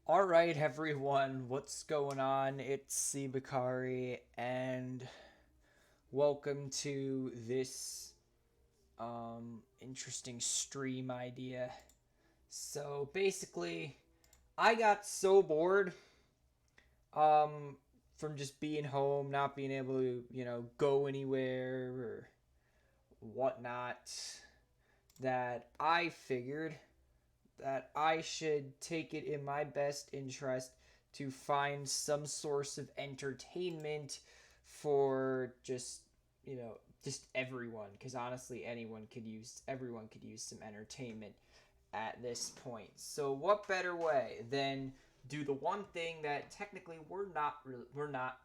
Alright, everyone, what's going on? It's Sibakari, and welcome to this interesting stream idea. So basically, I got so bored um, from just being home, not being able to, go anywhere or whatnot, that I figured that I should take it in my best interest to find some source of entertainment for just everyone, because honestly everyone could use some entertainment at this point. So what better way than do the one thing that technically we're not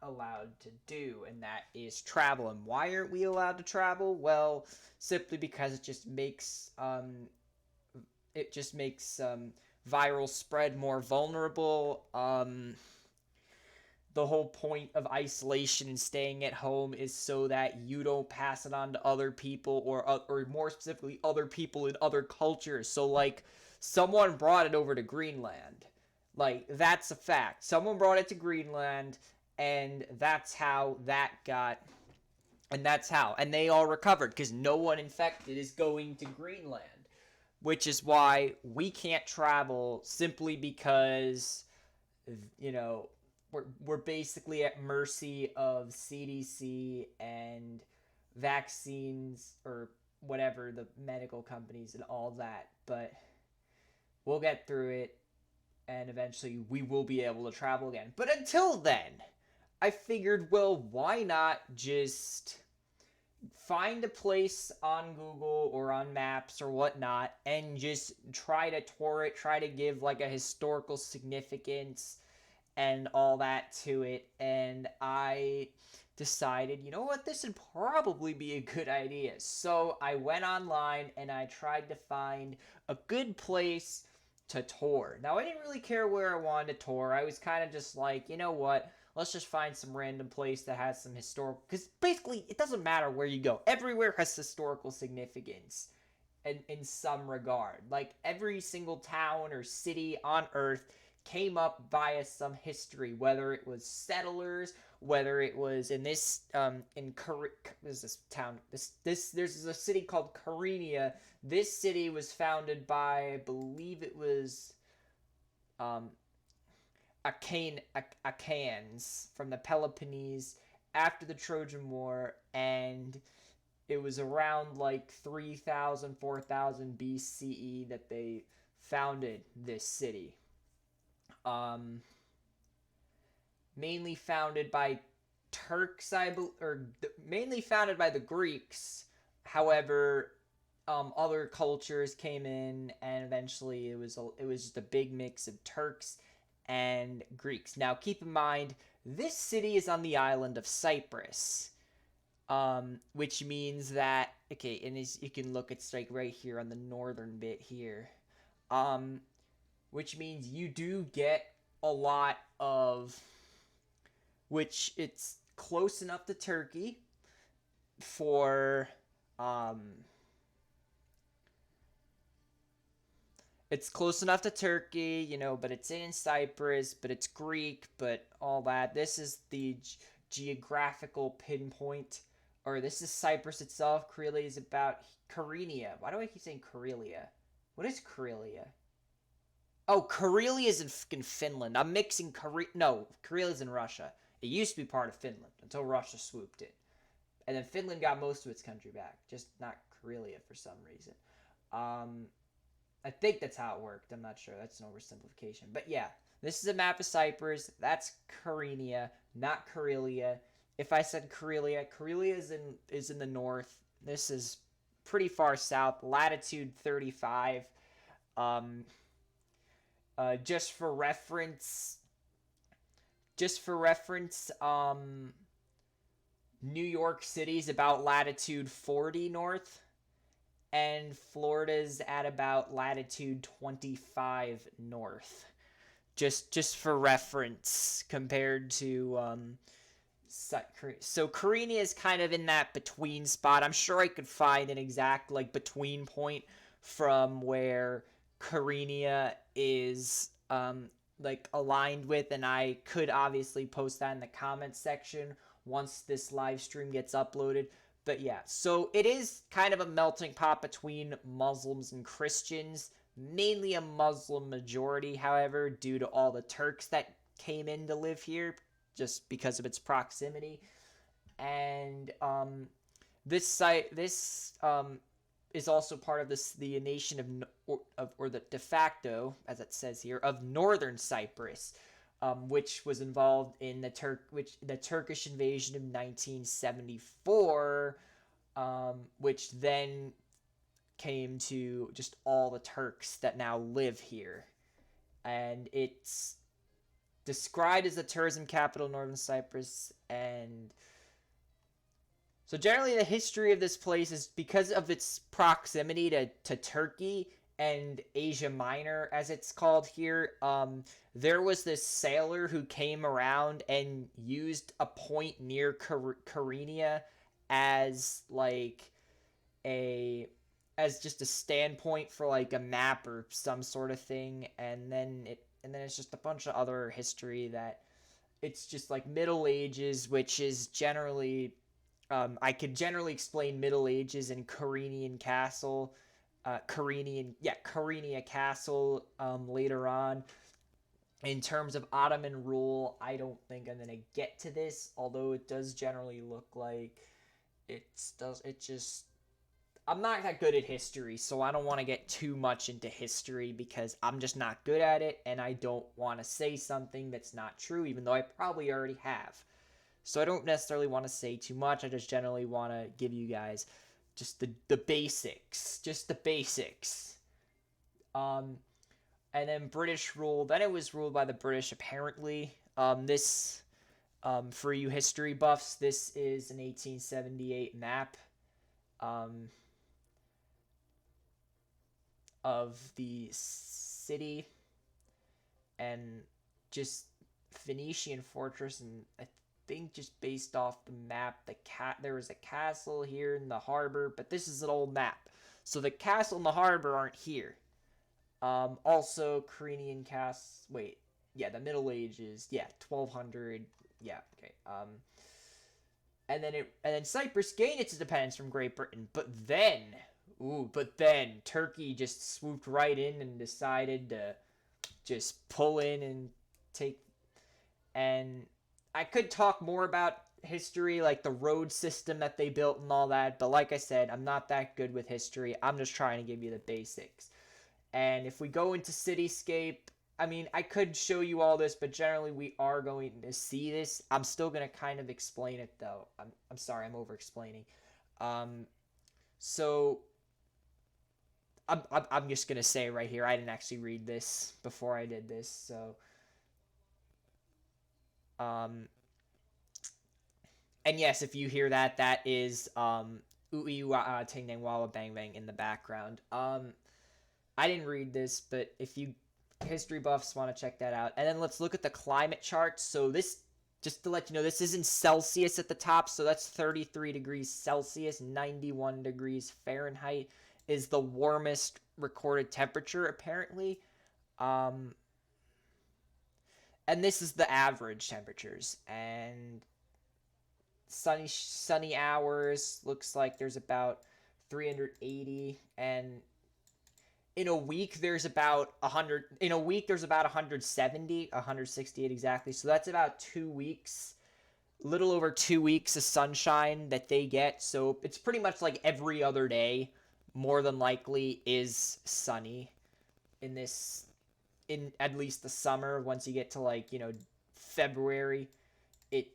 allowed to do, and that is travel. And why aren't we allowed to travel? Well, simply because it just makes viral spread more vulnerable. The whole point of isolation and staying at home is so that you don't pass it on to other people, or more specifically, other people in other cultures. So, like, someone brought it over to Greenland. Like, that's a fact. Someone brought it to Greenland, and and they all recovered because no one infected is going to Greenland, which is why we can't travel, simply because you know we're basically at mercy of CDC and vaccines, or whatever, the medical companies and all that. But we'll get through it, and eventually we will be able to travel again. But until then, I figured, well, why not just find a place on Google or on maps or whatnot and just try to tour it, try to give like a historical significance and all that to it. And I decided, you know what, this would probably be a good idea. So I went online and I tried to find a good place to tour. Now, I didn't really care where I wanted to tour. I was kind of just like, you know what? Let's just find some random place that has some historical. Because basically, it doesn't matter where you go, everywhere has historical significance in some regard. Like, every single town or city on Earth came up via some history, whether it was settlers, whether it was in this in this town, this there's a city called Kyrenia. This city was founded by, I believe it was um Achaeans from the Peloponnese after the Trojan War, and it was around like 3000, 4000 BCE that they founded this city. Um, Mainly founded by Turks, mainly founded by the Greeks. However, other cultures came in, and eventually it was just a big mix of Turks and Greeks. Now, keep in mind, this city is on the island of Cyprus, which means that, okay, and as you can look, it's like right here on the northern bit here, um, which means you do get a lot of, which it's close enough to Turkey for, um, it's close enough to Turkey, but it's in Cyprus, but it's Greek, but all that. This is the geographical pinpoint, or this is Cyprus itself. Karelia is about Kyrenia. Why do I keep saying Karelia? What is Karelia? Oh, Karelia is in Finland. I'm mixing No, Karelia is in Russia. It used to be part of Finland until Russia swooped in. And then Finland got most of its country back, just not Karelia for some reason. Um, I think that's how it worked. I'm not sure. That's an oversimplification. But yeah, this is a map of Cyprus. That's Kyrenia, not Karelia. If I said Karelia, Karelia is in the north. This is pretty far south, latitude 35. Um, just for reference, New York City's about latitude 40 north, and Florida's at about latitude 25 north. Just for reference, compared to so Kyrenia is kind of in that between spot. I'm sure I could find an exact like between point from where Kyrenia is like aligned with, and I could obviously post that in the comments section once this live stream gets uploaded. But yeah, so it is kind of a melting pot between Muslims and Christians, mainly a Muslim majority, however, due to all the Turks that came in to live here just because of its proximity. And this is also part of the nation or the de facto, as it says here, of Northern Cyprus, which was involved in the Turkish invasion of 1974, which then came to just all the Turks that now live here, and it's described as the tourism capital of Northern Cyprus. And so generally the history of this place is because of its proximity to Turkey and Asia Minor, as it's called here. There was this sailor who came around and used a point near Kyrenia as like as just a standpoint for like a map or some sort of thing, and then it's just a bunch of other history that it's just like Middle Ages, which is generally I could generally explain Middle Ages in Kyrenia Castle, Kyrenia Castle later on. In terms of Ottoman rule, I don't think I'm gonna get to this, although it does generally look like it does. It just I'm not that good at history, so I don't want to get too much into history because I'm just not good at it, and I don't want to say something that's not true, even though I probably already have. So I don't necessarily want to say too much. I just generally want to give you guys just the basics. Just the basics. And then British rule. Then it was ruled by the British, apparently. For you history buffs, this is an 1878 map of the city and just Phoenician fortress, and I think just based off the map, there was a castle here in the harbor, but this is an old map, so the castle and the harbor aren't here. Also Kyrenian Castle. Wait, yeah, the Middle Ages. Yeah, 1200. Yeah, okay. And then Cyprus gained its independence from Great Britain, but then Turkey just swooped right in and decided to just pull in and take. And I could talk more about history, like the road system that they built and all that, but like I said, I'm not that good with history. I'm just trying to give you the basics. And if we go into Cityscape, I mean, I could show you all this, but generally we are going to see this. I'm still going to kind of explain it, though. I'm sorry, I'm over-explaining. So, I'm just going to say right here, I didn't actually read this before I did this, so... And yes, if you hear that, that is, Ting Nang Walla Bang Bang in the background. I didn't read this, but if you history buffs want to check that out. And then let's look at the climate chart. So this, just to let you know, this is in Celsius at the top. So that's 33 degrees Celsius, 91 degrees Fahrenheit is the warmest recorded temperature, apparently. And this is the average temperatures. And sunny hours, looks like there's about 380, and in a week there's about 100. In a week there's about 170, 168 exactly. So that's about 2 weeks, little over 2 weeks of sunshine that they get. So it's pretty much like every other day, more than likely, is sunny in at least the summer. Once you get to like, February, it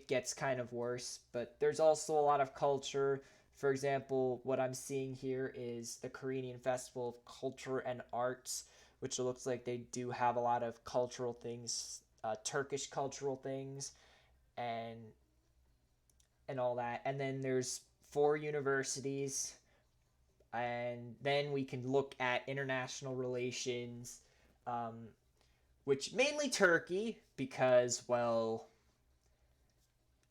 gets kind of worse. But there's also a lot of culture. For example, what I'm seeing here is the Kyrenian Festival of Culture and Arts, which looks like they do have a lot of cultural things, Turkish cultural things, and all that. And then there's 4 universities, and then we can look at international relations, which mainly Turkey, because, well,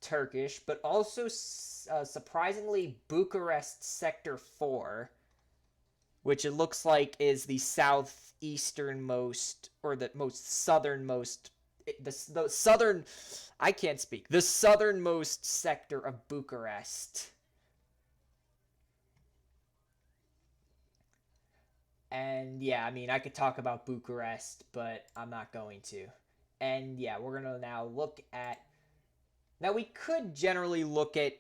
Turkish, but also surprisingly Bucharest Sector 4, which it looks like is the southeasternmost, or the most southernmost, the southern, I can't speak, the southernmost sector of Bucharest. And yeah, I mean, I could talk about Bucharest, but I'm not going to. And yeah, we're going to now look at. Now, we could generally look at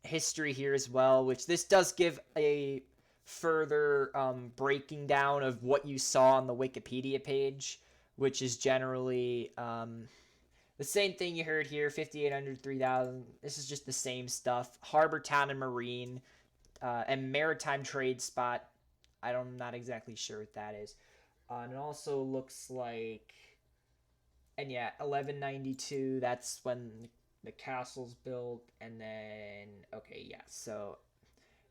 history here as well, which this does give a further breaking down of what you saw on the Wikipedia page, which is generally the same thing you heard here, 5,800, 3,000. This is just the same stuff. Harbor town and marine and maritime trade spot. I'm not exactly sure what that is. And it also looks like, and yeah, 1192, that's when the castle's built. And then, okay, yeah, so,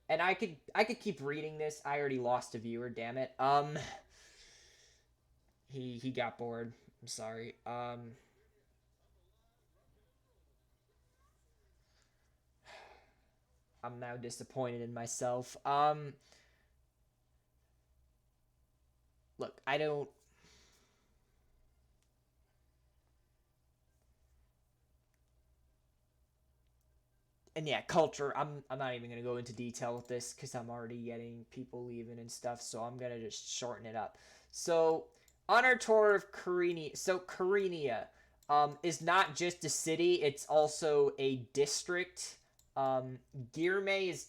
and I could keep reading this. I already lost a viewer, damn it. He got bored. I'm sorry. I'm now disappointed in myself. Look, I don't. And yeah, culture. I'm not even gonna go into detail with this because I'm already getting people leaving and stuff. So I'm gonna just shorten it up. So on our tour of Kyrenia, so Kyrenia is not just a city; it's also a district. Um, Girme is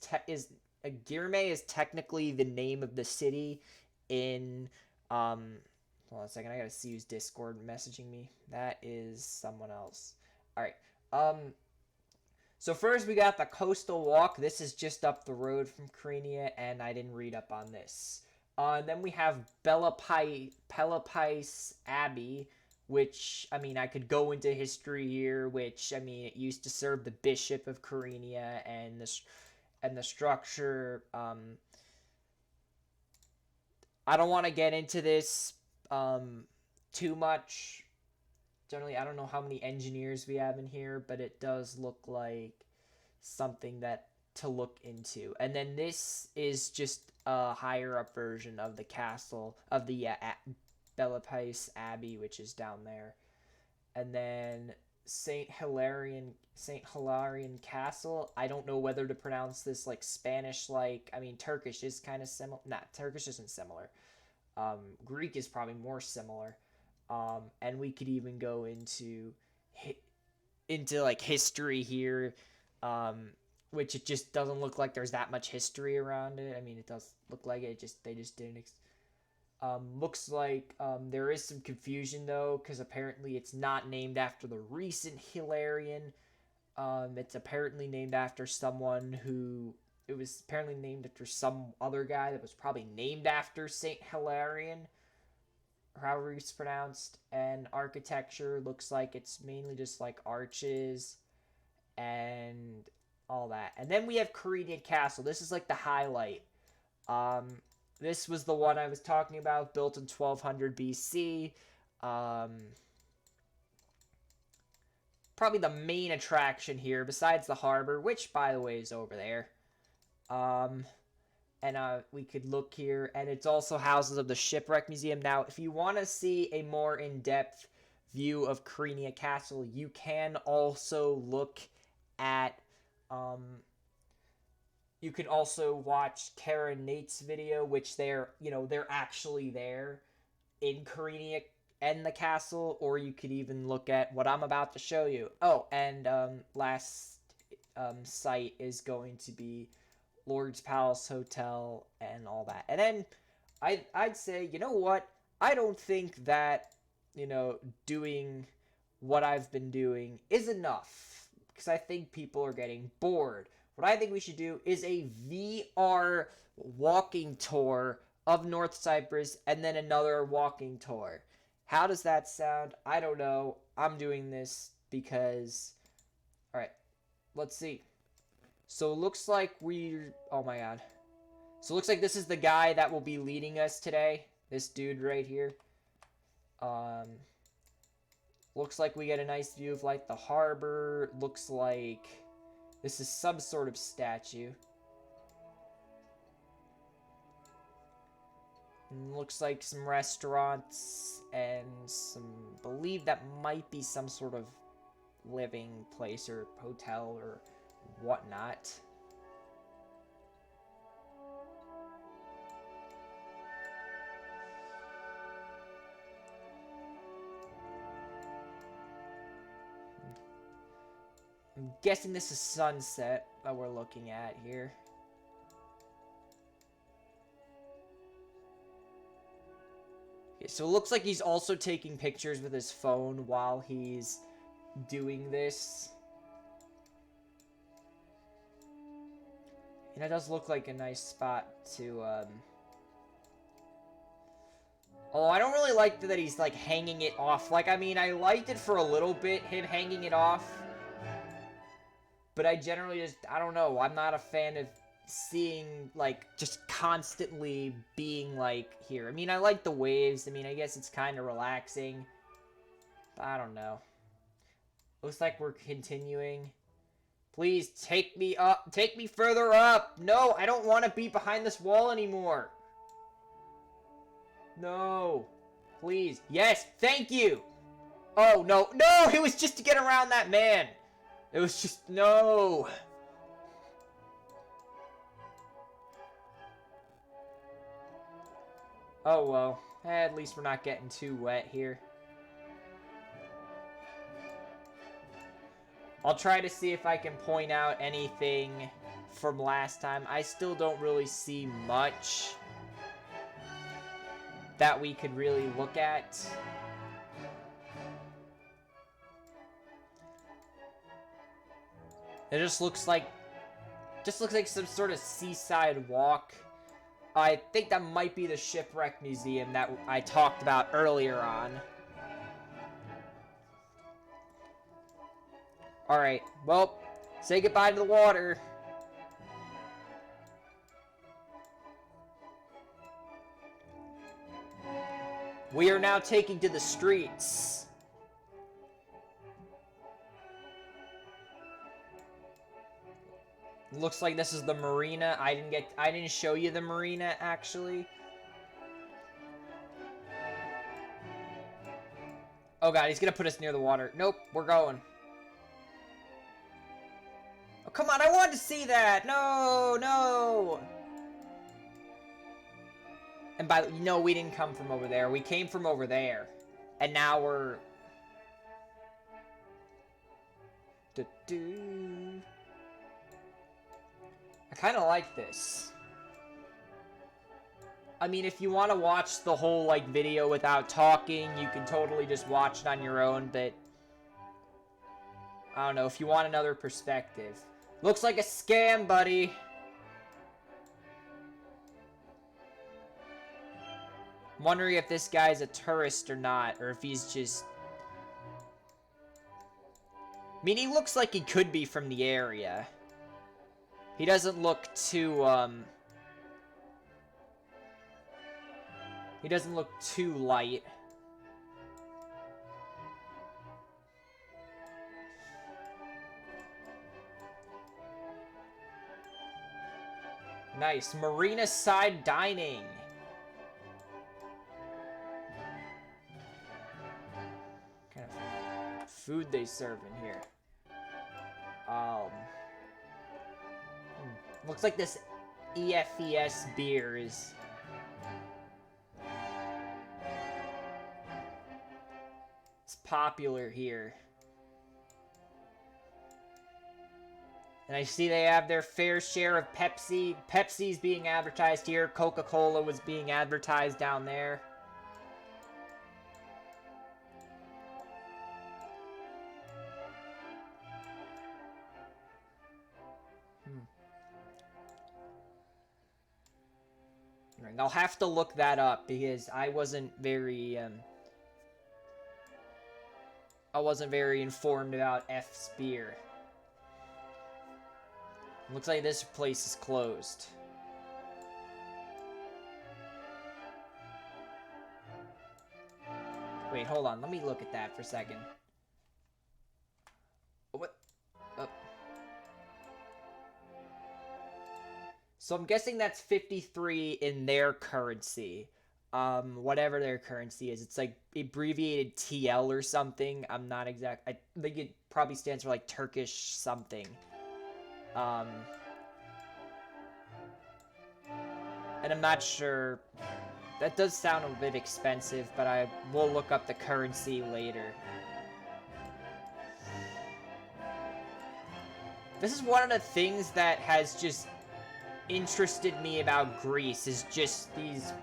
technically the name of the city in hold on a second, I gotta see who's Discord messaging me. That is someone else. Alright. So first we got the coastal walk. This is just up the road from Kyrenia, and I didn't read up on this. And then we have Pelopais Abbey, which, I mean, I could go into history here, which, I mean, it used to serve the bishop of Kyrenia, and the structure, I don't want to get into this too much. Generally, I don't know how many engineers we have in here, but it does look like something that to look into. And then this is just a higher up version of the castle of the Belapais Abbey, which is down there. And then Saint Hilarion Castle. I don't know whether to pronounce this like Spanish, like, I mean, Turkish is kind of similar. Nah, Turkish isn't similar. Greek is probably more similar. And we could even go into like history here, which it just doesn't look like there's that much history around it. I mean, it does look like it. They just didn't. Looks like there is some confusion though, because apparently it's not named after the recent Hilarion. It's apparently named after someone who. It was apparently named after some other guy that was probably named after Saint Hilarion, however it's pronounced. And architecture looks like it's mainly just like arches and all that. And then we have Kyrenia Castle. This is like the highlight. This was the one I was talking about, built in 1200 BC. Probably the main attraction here, besides the harbor, which, by the way, is over there. And we could look here, and it's also houses of the Shipwreck Museum. Now, if you want to see a more in-depth view of Kyrenia Castle, you can also look at, you can also watch Kara and Nate's video, which they're actually there in Kyrenia and the castle, or you could even look at what I'm about to show you. Oh, and last site is going to be Lord's Palace Hotel and all that. And then I'd say, you know what? I don't think that, doing what I've been doing is enough, because I think people are getting bored. What I think we should do is a VR walking tour of North Cyprus and then another walking tour. How does that sound? I don't know. I'm doing this because... Alright, let's see. So it looks like oh my god. So it looks like this is the guy that will be leading us today. This dude right here. Looks like we get a nice view of like the harbor. Looks like this is some sort of statue. Looks like some restaurants and some, believe that might be some sort of living place or hotel or whatnot. I'm guessing this is sunset that we're looking at here. Okay, so it looks like he's also taking pictures with his phone while he's doing this. And it does look like a nice spot to, Oh, I don't really like that he's, like, hanging it off. Like, I mean, I liked it for a little bit, him hanging it off. But I generally just, I don't know, I'm not a fan of seeing, like, just constantly being, like, here. I mean, I like the waves. I mean, I guess it's kind of relaxing. But I don't know. Looks like we're continuing. Please, take me up. Take me further up. No, I don't want to be behind this wall anymore. No. Please. Yes, thank you. Oh, no. No, it was just to get around that man. It was just, no. Oh, well. At least we're not getting too wet here. I'll try to see if I can point out anything from last time. I still don't really see much that we could really look at. It just looks like some sort of seaside walk. I think that might be the shipwreck museum that I talked about earlier on. Alright, well, say goodbye to the water. We are now taking to the streets. Looks like this is the marina. I didn't show you the marina, actually. Oh god, he's gonna put us near the water. Nope, we're going. Oh, come on, I wanted to see that! No, no! And no, we didn't come from over there. We came from over there. And now we're... I kind of like this. I mean, if you want to watch the whole, like, video without talking, you can totally just watch it on your own, but... I don't know, if you want another perspective. Looks like a scam, buddy. I'm wondering if this guy's a tourist or not, or if he's just... I mean, he looks like he could be from the area. He doesn't look too, He doesn't look too light. Nice. Marina side dining. What kind of food they serve in here? Looks like this EFES beer is... It's popular here. And I see they have their fair share of Pepsi. Pepsi's being advertised here. Coca-Cola was being advertised down there. I'll have to look that up because I wasn't very informed about F's beer. Looks like this place is closed. Wait, hold on. Let me look at that for a second. What? Oh. So I'm guessing that's 53 in their currency. whatever their currency is. It's like abbreviated TL or something. I'm not exact. I think it probably stands for like Turkish something. And I'm not sure. That does sound a bit expensive, but I will look up the currency later. This is one of the things that has just interested me about Greece, is just these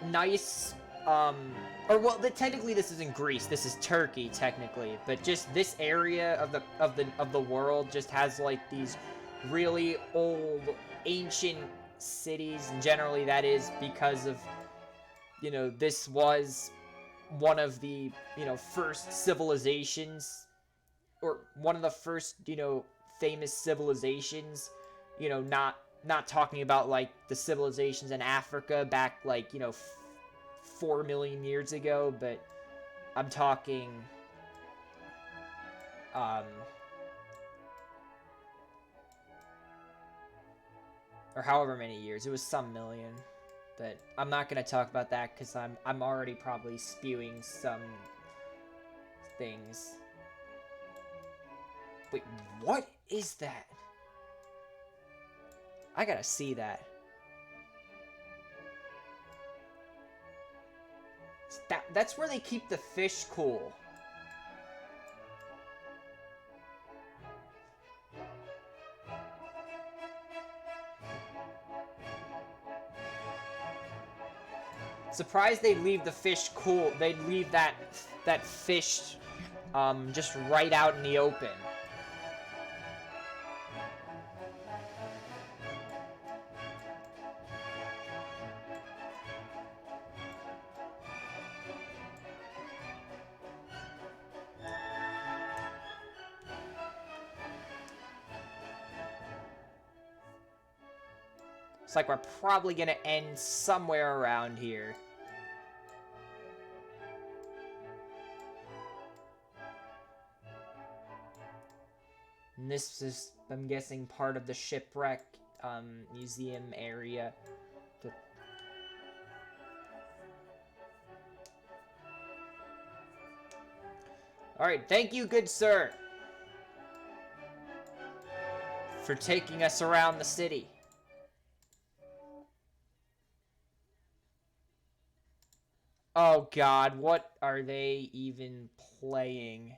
nice, or well, technically this isn't Greece, this is Turkey technically, but just this area of the world just has like these really old, ancient cities, and generally that is because of, you know, this was one of the, you know, first civilizations, or one of the first, you know, famous civilizations, you know, not talking about like the civilizations in Africa back like, you know, 4 million years ago, but I'm talking or however many years. It was some million, but I'm not gonna talk about that because I'm already probably spewing some things. Wait, what is that? I gotta see that. That's where they keep the fish cool. Surprised they'd leave the fish cool. They'd leave that fish just right out in the open. It's like we're probably gonna end somewhere around here. And this is, I'm guessing, part of the shipwreck museum area. Alright, thank you, good sir, for taking us around the city. Oh god, what are they even playing?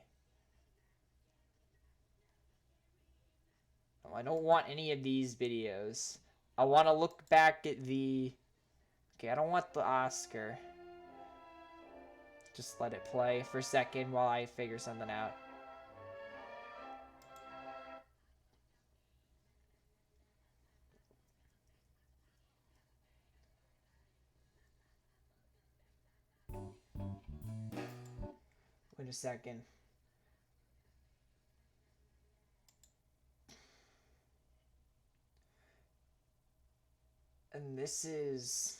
Oh, I don't want any of these videos. I want to look back at the... Okay, I don't want the Oscar. Just let it play for a second while I figure something out. Wait a second. And this is...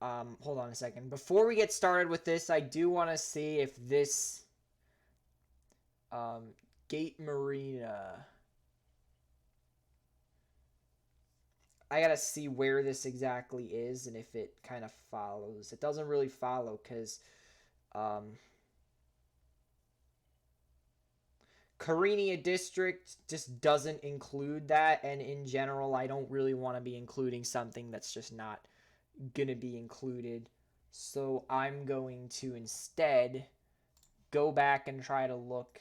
hold on a second. Before we get started with this, I do want to see if this... Gate Marina... I gotta see where this exactly is and if it kind of follows. It doesn't really follow because... Kyrenia district just doesn't include that, and in general I don't really want to be including something that's just not gonna be included. So I'm going to instead go back and try to look.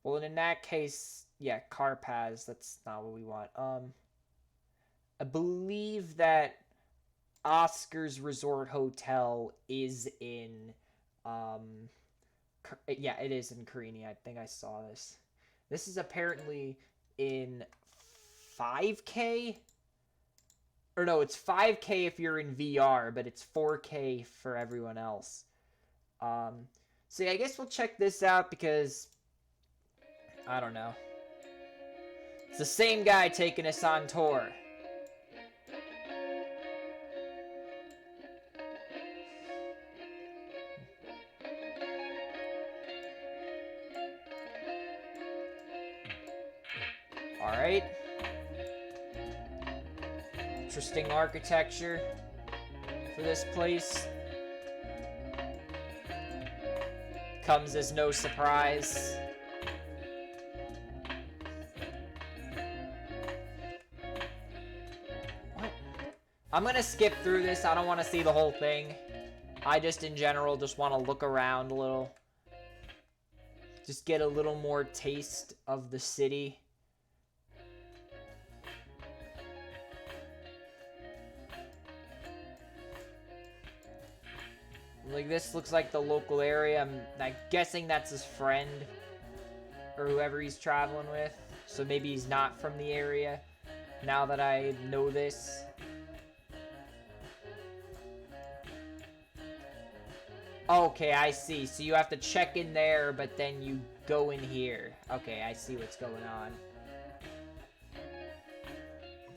Well, in that case, yeah, car paths, that's not what we want. I believe that Oscar's Resort Hotel is in yeah, it is in Kyrenia. I think I saw this. This is apparently in 5K? Or no, it's 5K if you're in VR, but it's 4K for everyone else. So yeah, I guess we'll check this out because... I don't know. It's the same guy taking us on tour. interesting architecture for this place. Comes as no surprise. What? I'm gonna skip through this. I don't want to see the whole thing. I just, in general, just want to look around a little. Just get a little more taste of the city. Like, this looks like the local area. I'm guessing that's his friend. Or whoever he's traveling with. So maybe he's not from the area. Now that I know this. Okay, I see. So you have to check in there, but then you go in here. Okay, I see what's going on.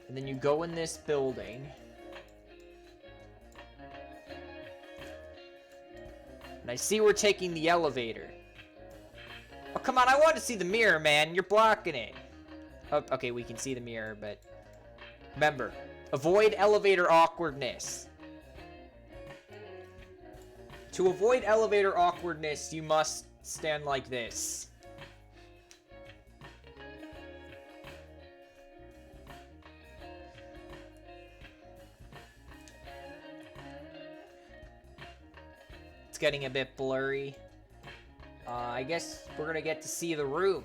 And then you go in this building. And I see we're taking the elevator. Oh, come on, I want to see the mirror, man. You're blocking it. Oh, okay, we can see the mirror, but... Remember, avoid elevator awkwardness. To avoid elevator awkwardness, you must stand like this. It's getting a bit blurry. I guess we're gonna get to see the room.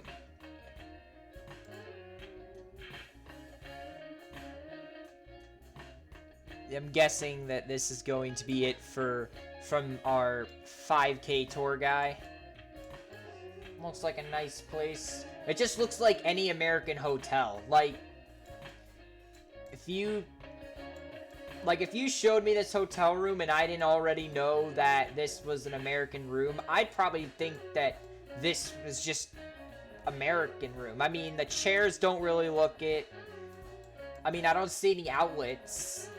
I'm guessing that this is going to be it from our 5K tour guy. Looks like a nice place. It just looks like any American hotel. Like, if you showed me this hotel room and I didn't already know that this was an American room, I'd probably think that this was just American room. I mean, the chairs don't really look it. I mean, I don't see any outlets.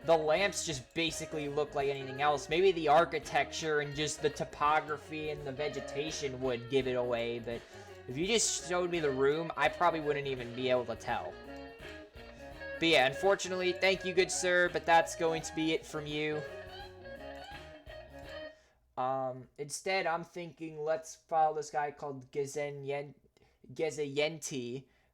The lamps just basically look like anything else. Maybe the architecture and just the topography and the vegetation would give it away, but if you just showed me the room, I probably wouldn't even be able to tell. But yeah, unfortunately, thank you, good sir, but that's going to be it from you. Instead, I'm thinking let's follow this guy called Gezayenti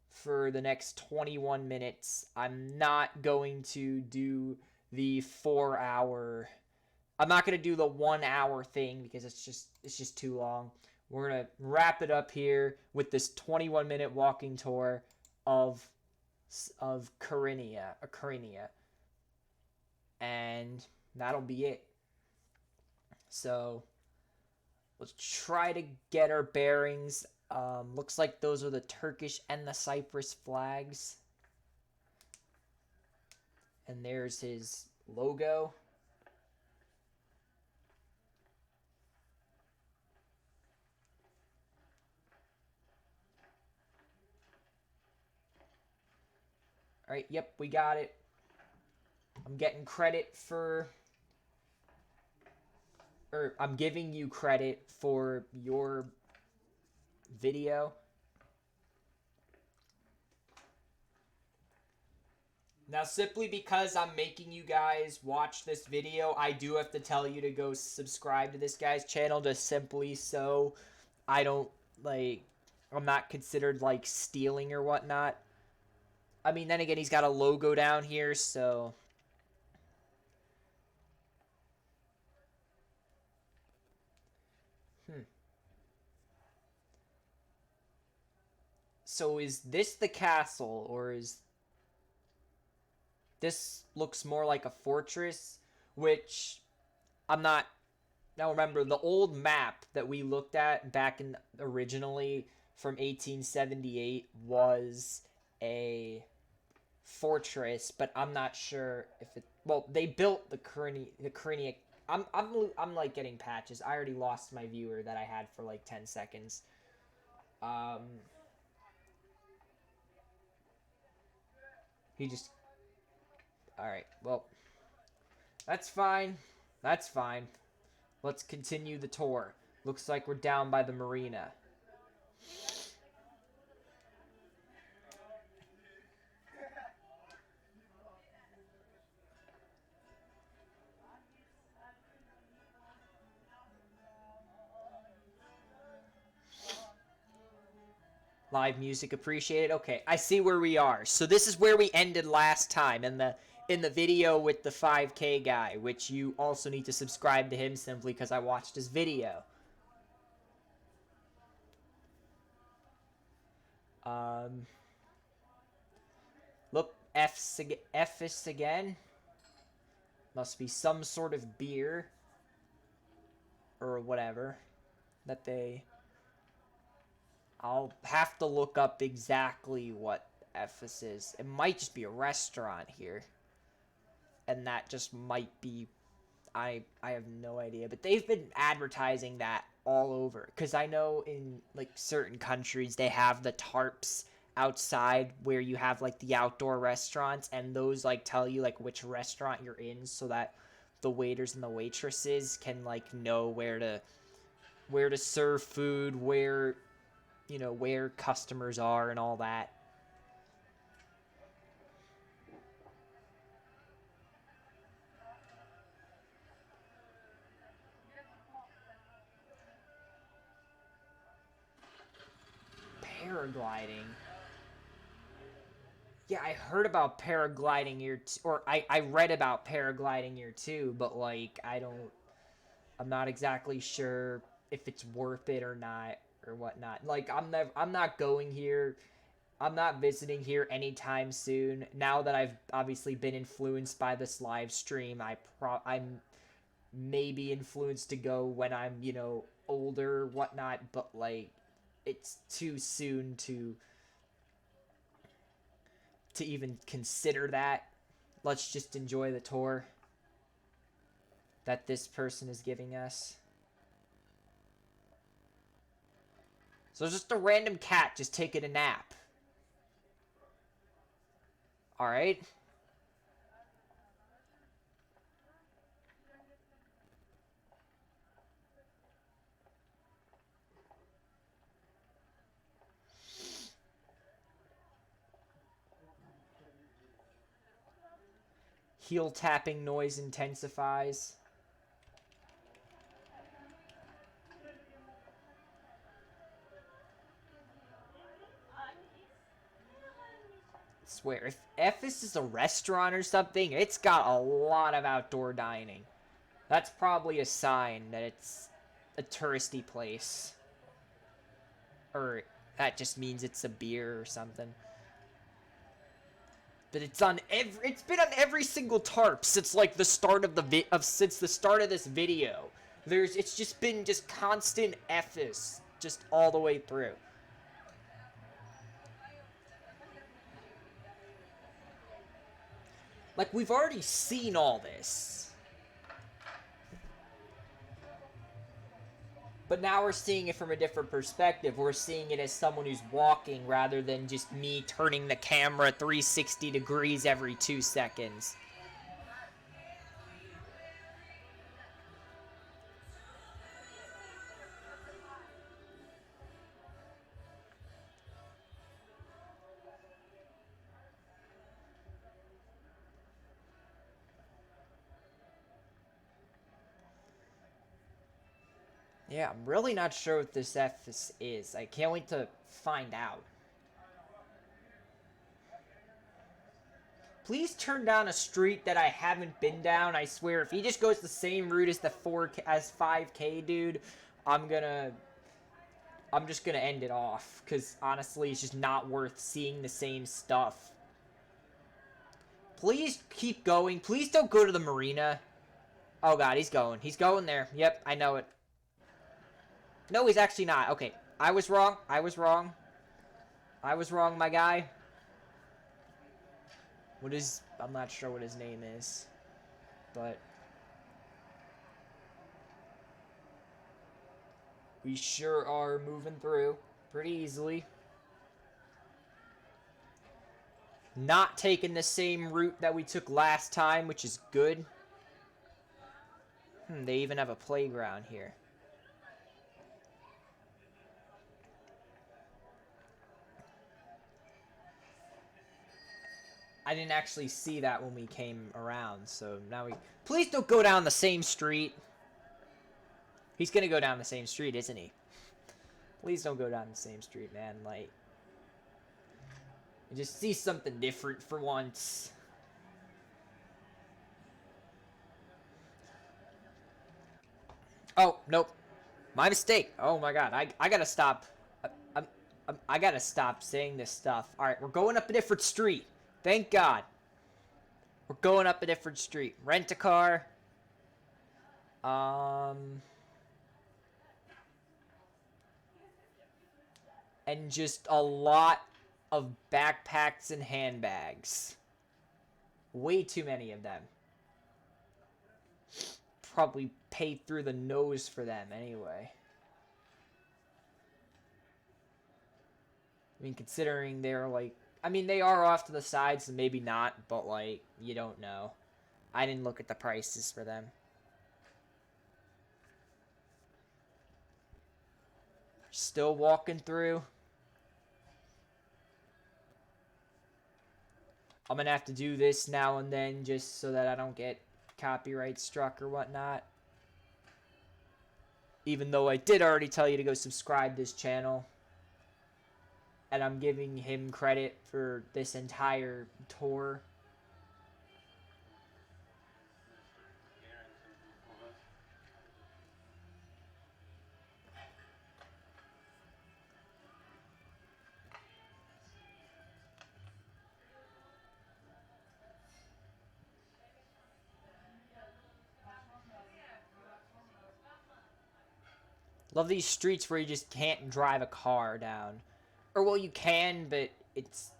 for the next 21 minutes. I'm not going to do the 4-hour... I'm not going to do the 1-hour thing because it's just too long. We're going to wrap it up here with this 21-minute walking tour of Kyrenia. And that'll be it. So, let's try to get our bearings. Looks like those are the Turkish and the Cyprus flags. And there's his logo. Alright, yep, we got it. I'm getting credit for... Or, I'm giving you credit for your video. Now, simply because I'm making you guys watch this video, I do have to tell you to go subscribe to this guy's channel, just simply so I don't, like, I'm not considered, like, stealing or whatnot. I mean, then again, he's got a logo down here, so... So is this the castle, or is... This looks more like a fortress, which I'm not... Now remember, the old map that we looked at back in originally from 1878 was a fortress, but I'm not sure if it... Well, they built the Kyrenia... I'm like getting patches. I already lost my viewer that I had for like 10 seconds. He just... Alright, well, that's fine. That's fine. Let's continue the tour. Looks like we're down by the marina. Live music appreciated. Okay, I see where we are. So this is where we ended last time in the video with the 5K guy, which you also need to subscribe to him simply because I watched his video. Look, F's again. Must be some sort of beer or whatever that they... I'll have to look up exactly what Ephes is. It might just be a restaurant here. And that just might be... I have no idea. But they've been advertising that all over. Because I know in, like, certain countries, they have the tarps outside where you have, like, the outdoor restaurants. And those, like, tell you, like, which restaurant you're in so that the waiters and the waitresses can, like, know where to serve food, where... you know, where customers are and all that. Paragliding. Yeah, I heard about paragliding here, or I read about paragliding here too, but like, I'm not exactly sure if it's worth it or not, or whatnot. Like, I'm not going here. I'm not visiting here anytime soon. Now that I've obviously been influenced by this live stream, I'm maybe influenced to go when I'm, you know, older, whatnot, but like, it's too soon to even consider that. Let's just enjoy the tour that this person is giving us. So it's just a random cat just taking a nap. Alright. Heel tapping noise intensifies. I swear, if Ephes is a restaurant or something, it's got a lot of outdoor dining. That's probably a sign that it's a touristy place. Or that just means it's a beer or something. But it's been on every single tarp since like the start of since the start of this video. It's just been just constant Ephes just all the way through. Like, we've already seen all this. But now we're seeing it from a different perspective. We're seeing it as someone who's walking rather than just me turning the camera 360 degrees every 2 seconds. Yeah, I'm really not sure what this Ephes is. I can't wait to find out. Please turn down a street that I haven't been down. I swear, if he just goes the same route as the 5K dude, I'm just gonna end it off. Because honestly, it's just not worth seeing the same stuff. Please keep going. Please don't go to the marina. Oh god, he's going. He's going there. Yep, I know it. No, he's actually not. Okay, I was wrong. I was wrong. I was wrong, my guy. I'm not sure what his name is. But we sure are moving through pretty easily. Not taking the same route that we took last time, which is good. They even have a playground here. I didn't actually see that when we came around, so now we... Please don't go down the same street. He's gonna go down the same street, isn't he? Please don't go down the same street, man. Like, And just see something different for once. Oh, nope. My mistake. Oh my god. I gotta stop. I, I gotta stop saying this stuff. Alright, we're going up a different street. Thank God. We're going up a different street. Rent a car. And just a lot of backpacks and handbags. Way too many of them. Probably pay through the nose for them anyway. I mean, considering they're like... I mean, they are off to the side, so maybe not, but like, you don't know. I didn't look at the prices for them. Still walking through. I'm gonna have to do this now and then just so that I don't get copyright struck or whatnot. Even though I did already tell you to go subscribe this channel. And I'm giving him credit for this entire tour. Love these streets where you just can't drive a car down. Or, well, you can, but it's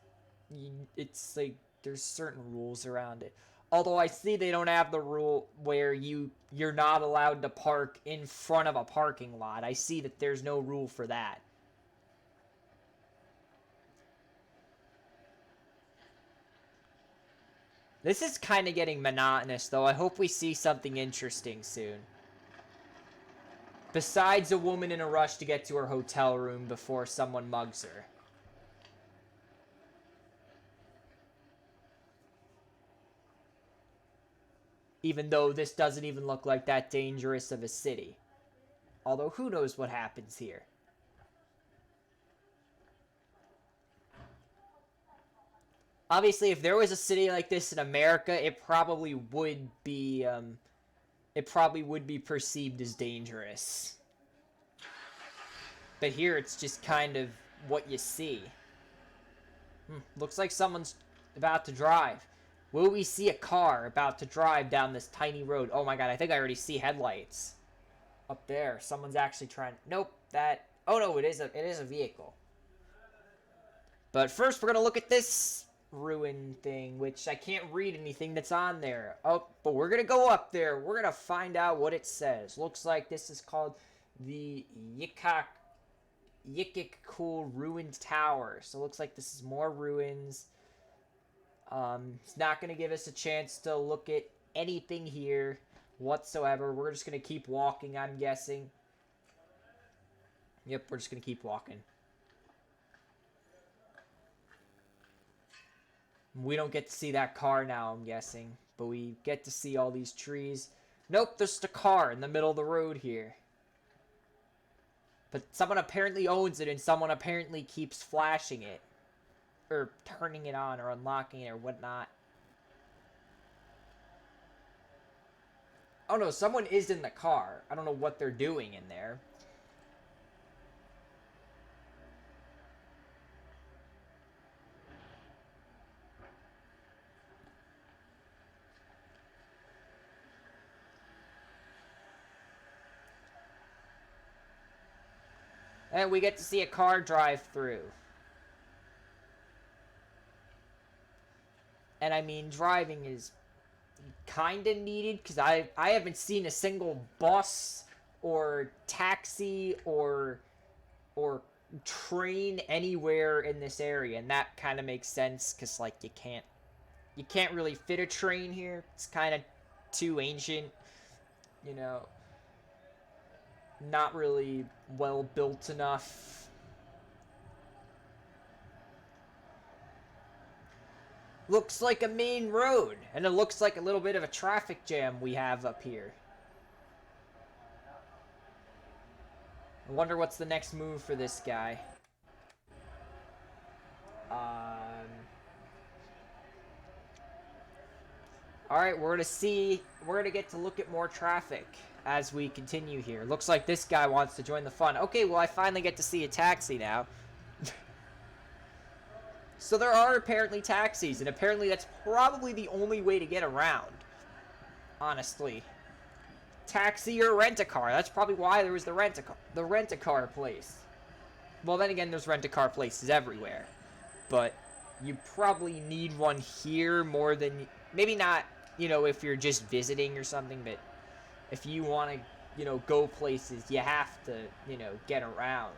like, there's certain rules around it. Although I see they don't have the rule where you're not allowed to park in front of a parking lot. I see that there's no rule for that. This is kind of getting monotonous, though. I hope we see something interesting soon. Besides a woman in a rush to get to her hotel room before someone mugs her. Even though this doesn't even look like that dangerous of a city. Although, who knows what happens here. Obviously, if there was a city like this in America, it probably would be perceived as dangerous. But here, it's just kind of what you see. Looks like someone's about to drive. Will we see a car about to drive down this tiny road? Oh my god, I think I already see headlights. Up there, someone's actually trying... Nope, that... Oh no, it is a vehicle. But first, we're gonna look at this ruin thing, which I can't read anything that's on there. Oh, but we're gonna go up there. We're gonna find out what it says. Looks like this is called the Yikik-Cool Ruined Tower. So it looks like this is more ruins. It's not going to give us a chance to look at anything here whatsoever. We're just going to keep walking, I'm guessing. Yep, we're just going to keep walking. We don't get to see that car now, I'm guessing. But we get to see all these trees. Nope, there's just a car in the middle of the road here. But someone apparently owns it, and someone apparently keeps flashing it. Or turning it on, or unlocking it, or whatnot. Oh no, someone is in the car. I don't know what they're doing in there. And we get to see a car drive through. And I mean, driving is kind of needed, because I haven't seen a single bus or taxi or train anywhere in this area, and that kind of makes sense, because like you can't really fit a train here. It's kind of too ancient, you know, not really well built enough. Looks like a main road, and it looks like a little bit of a traffic jam we have up here. I wonder what's the next move for this guy. Alright, we're gonna get to look at more traffic as we continue here. Looks like this guy wants to join the fun. Okay, well I finally get to see a taxi now. So there are apparently taxis, and apparently that's probably the only way to get around. Honestly. Taxi or rent-a-car. That's probably why there was the rent-a-car place. Well, then again, there's rent-a-car places everywhere. But you probably need one here more than... Maybe not, you know, if you're just visiting or something, but if you want to, you know, go places, you have to, you know, get around.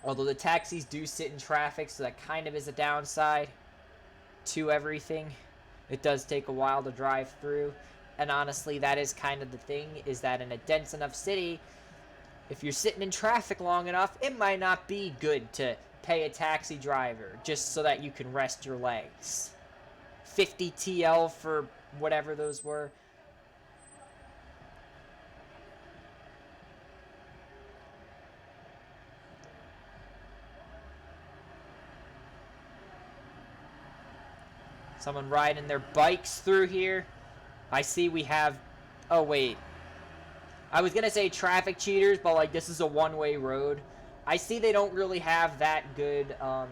Although the taxis do sit in traffic, so that kind of is a downside to everything. It does take a while to drive through. And honestly, that is kind of the thing, is that in a dense enough city, if you're sitting in traffic long enough, it might not be good to pay a taxi driver just so that you can rest your legs. 50 TL for whatever those were. Someone riding their bikes through here. I see we have... Oh, wait. I was going to say traffic cheaters, but, like, this is a one-way road. I see they don't really have that good, I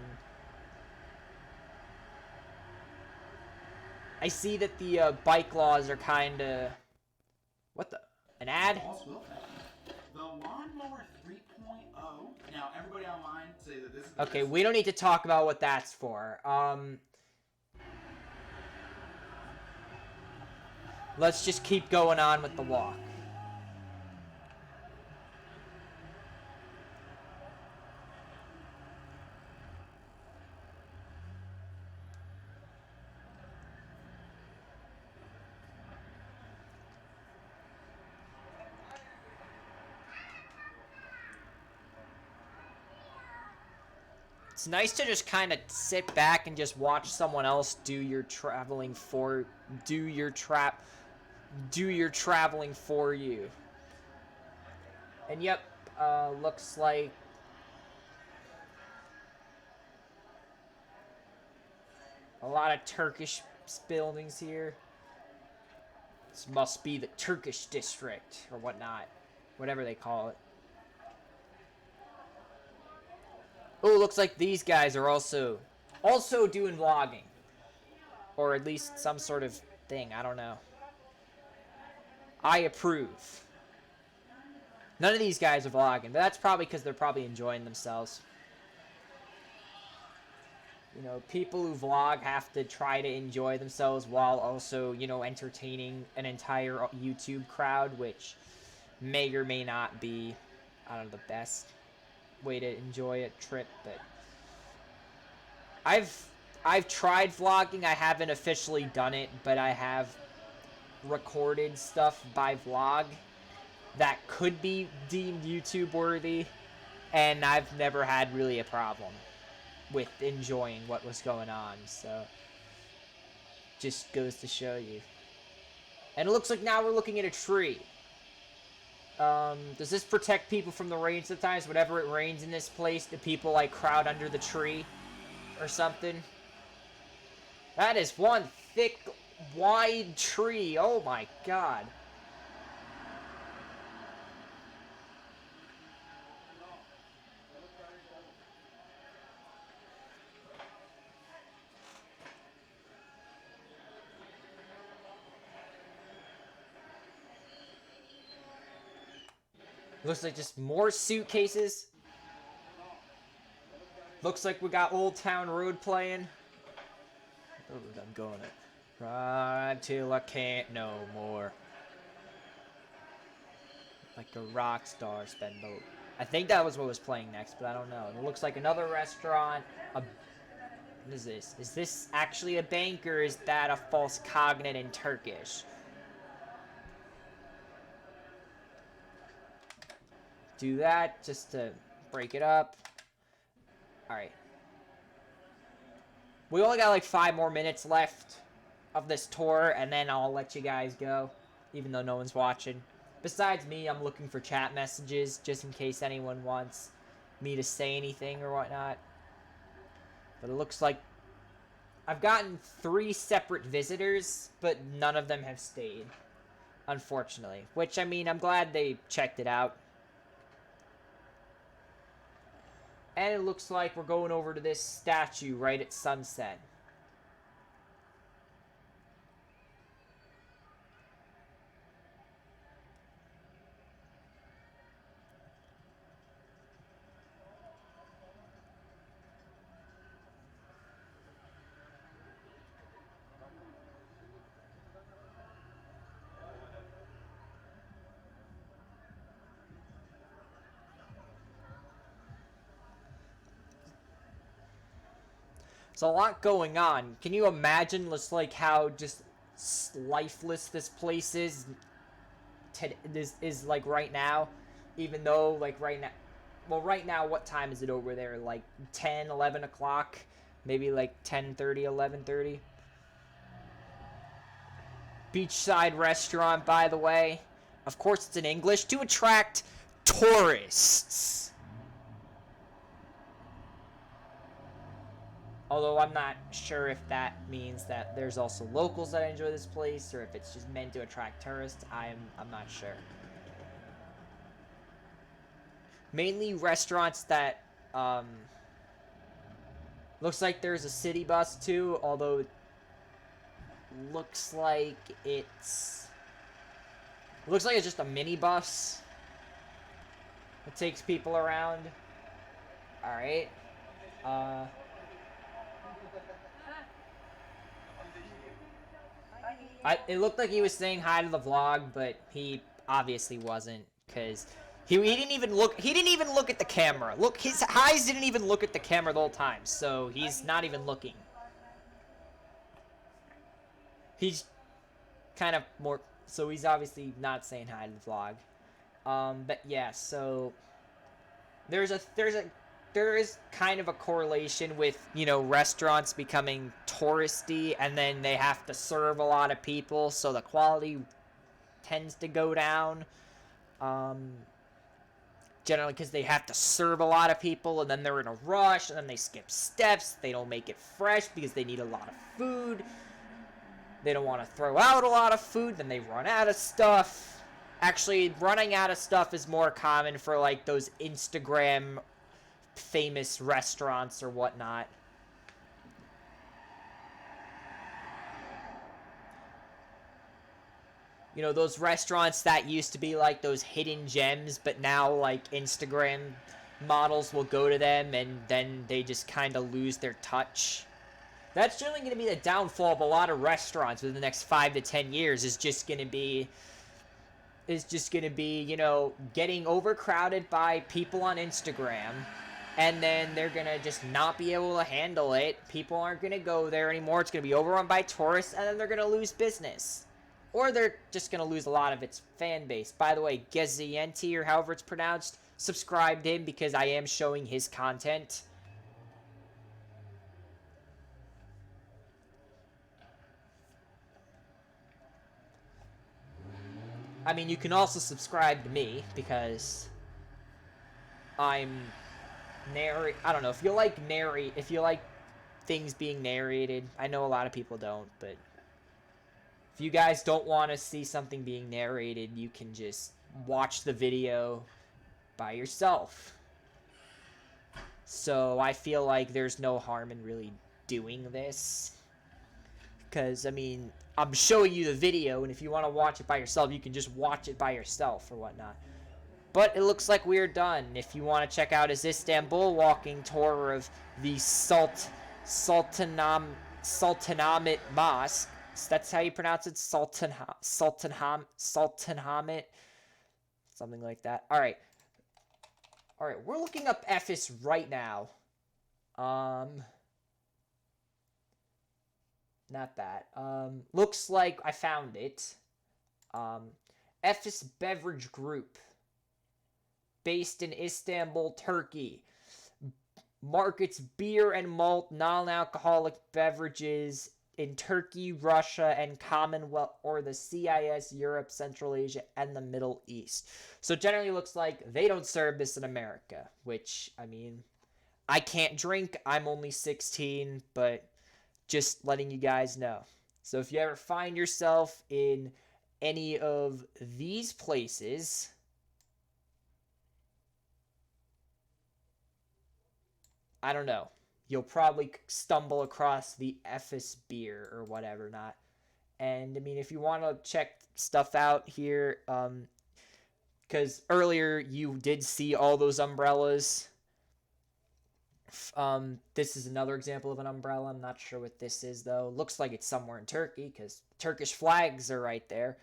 see that the, bike laws are kind of... What the... An ad? The Lawnmower 3.0. Now, everybody online say that this is... Okay, we don't need to talk about what that's for. Let's just keep going on with the walk. It's nice to just kind of sit back and just watch someone else do your traveling for you. And yep, looks like a lot of Turkish buildings here. This must be the Turkish district or whatnot, whatever they call it. Oh, looks like these guys are also doing vlogging. Or at least some sort of thing, I don't know. I approve. None of these guys are vlogging, but that's probably because they're probably enjoying themselves. You know, people who vlog have to try to enjoy themselves while also, you know, entertaining an entire YouTube crowd, which may or may not be, I don't know, the best way to enjoy a trip, but I've tried vlogging. I haven't officially done it, but I have recorded stuff by vlog that could be deemed YouTube worthy, and I've never had really a problem with enjoying what was going on, so just goes to show you. And it looks like now we're looking at a tree. Does this protect people from the rain sometimes? Whenever it rains in this place, do people, like, crowd under the tree or something? That is one thick, wide tree. Oh, my God. Looks like just more suitcases. Looks like we got Old Town Road playing. Oh, I'm going it. Ride till I can't no more. Like a rock star sped boat. I think that was what was playing next, but I don't know. It looks like another restaurant. What is this? Is this actually a bank, or is that a false cognate in Turkish? Do that just to break it up. Alright. We only got like 5 more minutes left of this tour, and then I'll let you guys go, even though no one's watching. Besides me, I'm looking for chat messages, just in case anyone wants me to say anything or whatnot. But it looks like I've gotten 3 separate visitors, but none of them have stayed, unfortunately. Which, I mean, I'm glad they checked it out. And it looks like we're going over to this statue right at sunset. There's a lot going on. Can you imagine just like how just lifeless this place is like right now? Even though like right now, well, right now, what time is it over there? Like 10, 11 o'clock? Maybe like 10:30, 11:30. Beachside restaurant, by the way. Of course, it's in English to attract tourists. Although I'm not sure if that means that there's also locals that enjoy this place, or if it's just meant to attract tourists. I'm not sure. Mainly restaurants that looks like there's a city bus too, although looks like it's just a minibus that takes people around. All right. It looked like he was saying hi to the vlog, but he obviously wasn't, because he didn't even look at the camera. Look, his eyes didn't even look at the camera the whole time, so he's not even looking. He's kind of more, so he's obviously not saying hi to the vlog. But yeah, so there is kind of a correlation with, you know, restaurants becoming touristy, and then they have to serve a lot of people, so the quality tends to go down. Generally because they have to serve a lot of people, and then they're in a rush, and then they skip steps. They don't make it fresh because they need a lot of food. They don't want to throw out a lot of food, then they run out of stuff. Actually, running out of stuff is more common for, like, those Instagram famous restaurants or whatnot. You know, those restaurants that used to be like those hidden gems, but now like Instagram models will go to them and then they just kind of lose their touch. That's generally going to be the downfall of a lot of restaurants within the next 5 to 10 years. Is just going to be, you know, getting overcrowded by people on Instagram, and then they're going to just not be able to handle it. People aren't going to go there anymore. It's going to be overrun by tourists, and then they're going to lose business. Or they're just going to lose a lot of its fan base. By the way, Gezienti, or however it's pronounced, subscribe to him because I am showing his content. I mean, you can also subscribe to me because I'm I don't know, if you like things being narrated. I know a lot of people don't, but if you guys don't want to see something being narrated, you can just watch the video by yourself. So I feel like there's no harm in really doing this. Because, I mean, I'm showing you the video, and if you want to watch it by yourself, you can just watch it by yourself or whatnot. But it looks like we're done. If you want to check out his Istanbul walking tour of the Sultanahmet Mosque, that's how you pronounce it, Sultanahmet, something like that. All right, we're looking up Ephes right now. Not that. Looks like I found it. Ephes Beverage Group, based in Istanbul, Turkey. Markets beer and malt non-alcoholic beverages in Turkey, Russia, and Commonwealth, or the CIS, Europe, Central Asia, and the Middle East. So generally looks like they don't serve this in America, which, I mean, I can't drink. I'm only 16, but just letting you guys know. So if you ever find yourself in any of these places, I don't know, you'll probably stumble across the Ephes beer or whatever not. And I mean, if you want to check stuff out here, because earlier you did see all those umbrellas. This is another example of an umbrella. I'm not sure what this is though. Looks like it's somewhere in Turkey because Turkish flags are right there.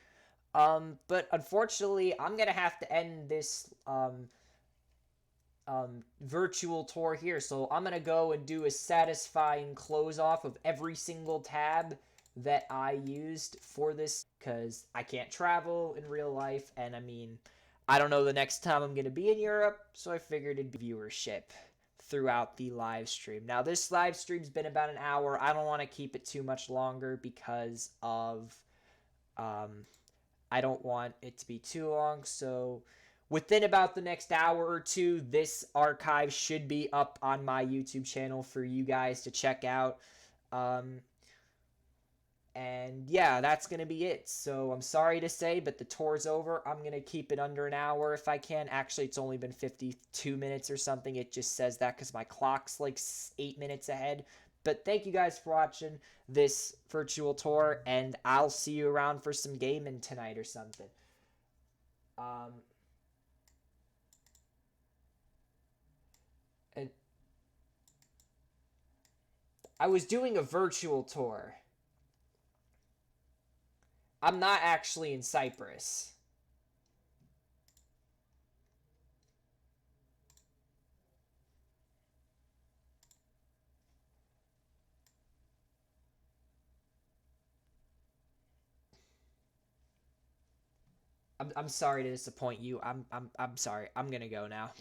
But unfortunately, I'm gonna have to end this virtual tour here. So I'm gonna go and do a satisfying close off of every single tab that I used for this because I can't travel in real life, and I mean, I don't know the next time I'm gonna be in Europe, so I figured it'd be viewership throughout the live stream. Now this live stream's been about an hour. I don't want to keep it too much longer because of I don't want it to be too long. So within about the next hour or two, this archive should be up on my YouTube channel for you guys to check out. And yeah, that's going to be it. So I'm sorry to say, but the tour's over. I'm going to keep it under an hour if I can. Actually, it's only been 52 minutes or something. It just says that because my clock's like 8 minutes ahead. But thank you guys for watching this virtual tour, and I'll see you around for some gaming tonight or something. And I was doing a virtual tour. I'm not actually in Cyprus. I'm sorry to disappoint you. I'm sorry. I'm gonna go now.